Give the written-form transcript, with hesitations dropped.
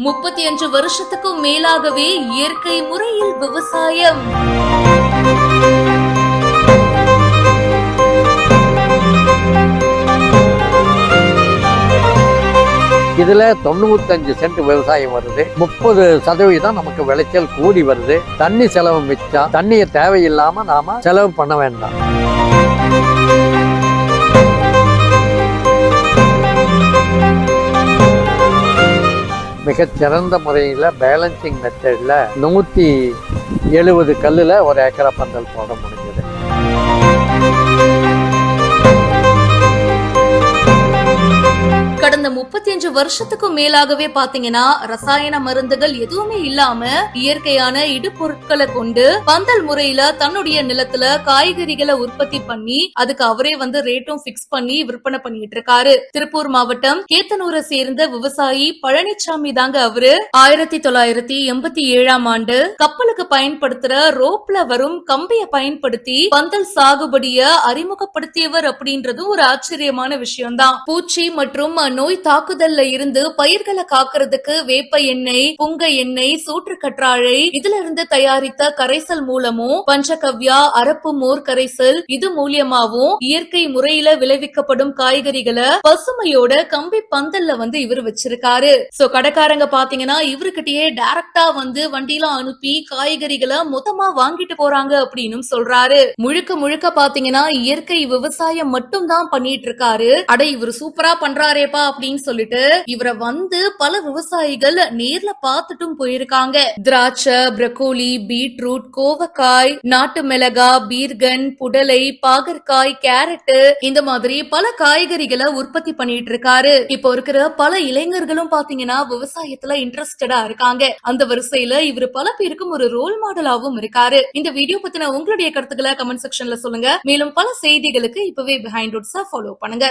35 வருஷத்துக்கும் மேலாகவே இயற்கை முறையில் விவசாயம். இதுல 95 சென்ட் விவசாயம் வருது. 30% நமக்கு விளைச்சல் கூடி வருது. தண்ணி செலவு மிச்சம். தண்ணியை தேவையில்லாம நாம செலவு பண்ண வேண்டாம். மிகச்சிறந்த முறையில் பேலன்சிங் மெத்தட்ல 170 கல்லுல ஒரு ஏக்கரா பந்தல் போட முடிஞ்சது. கடந்த 35 வருஷத்துக்கும் மேலாகவே பாத்தீங்கன்னா ரசாயன மருந்துகள் எதுவுமே இல்லாம இயற்கையான இடுபொருட்களை கொண்டு பந்தல் முறையில தன்னுடைய நிலத்துல காய்கறிகளை உற்பத்தி பண்ணி அதுக்கு அவரே ரேட்டும் பிக்ஸ் பண்ணி விற்பனை பண்ணிட்டு இருக்காரு. திருப்பூர் மாவட்டம் கேத்தனூரை சேர்ந்த விவசாயி பழனிசாமி தாங்க அவரு. 1987ஆம் ஆண்டு கப்பலுக்கு பயன்படுத்துற ரோப்ல வரும் கம்பிய பயன்படுத்தி பந்தல் சாகுபடிய அறிமுகப்படுத்தியவர் அப்படின்றதும் ஒரு ஆச்சரியமான விஷயம் தான். பூச்சி மற்றும் நோய் தாக்குதல்ல இருந்து பயிர்களை காக்கிறதுக்கு வேப்ப எண்ணெய், புங்க எண்ணெய், சூற்று கற்றாழை இதுல இருந்து தயாரித்த கரைசல் மூலமும் பஞ்சகவ்யா அரப்பு மோர் கரைசல் இது மூலியமாவும் இயற்கை முறையில விளைவிக்கப்படும் காய்கறிகளை பசுமையோட கம்பி பந்தல்ல இவர் வச்சிருக்காரு. சோ கடைக்காரங்க பாத்தீங்கன்னா இவருக்கிட்டயே டைரக்டா வண்டியில அனுப்பி காய்கறிகளை மொத்தமா வாங்கிட்டு போறாங்க அப்படின்னு சொல்றாரு. முழுக்க முழுக்க பாத்தீங்கன்னா இயற்கை விவசாயம் மட்டும் தான் பண்ணிட்டு இருக்காரு. அட இவர் சூப்பரா பண்றாரேப்பா அப்படின்னு சொல்லிட்டு இவரை பல விவசாயிகள் நேர்ல பார்த்துட்டும் போயிருக்காங்க. திராட்சை, பிரக்கோலி, பீட்ரூட், கோவக்காய், நாட்டு மிளகா, பீர்கன், புடலை, பாகற்காய், கேரட் இந்த மாதிரி பல காய்கறிகளை உற்பத்தி பண்ணிட்டு இருக்காரு. இப்போ இருக்கிற பல இளைஞர்களும் பாத்தீங்கன்னா விவசாயத்துல இன்ட்ரெஸ்டடா இருக்காங்க. அந்த வரிசையில இவர் பல பேருக்கும் ஒரு ரோல் மாடலாவும் இருக்காரு. இந்த வீடியோ பத்தின உங்களுடைய கருத்துக்களை கமெண்ட் செக்ஷன்ல சொல்லுங்க. மேலும் பல செய்திகளுக்கு இப்பவே பிஹைண்ட் ரூட்ஸ் ஃபாலோ பண்ணுங்க.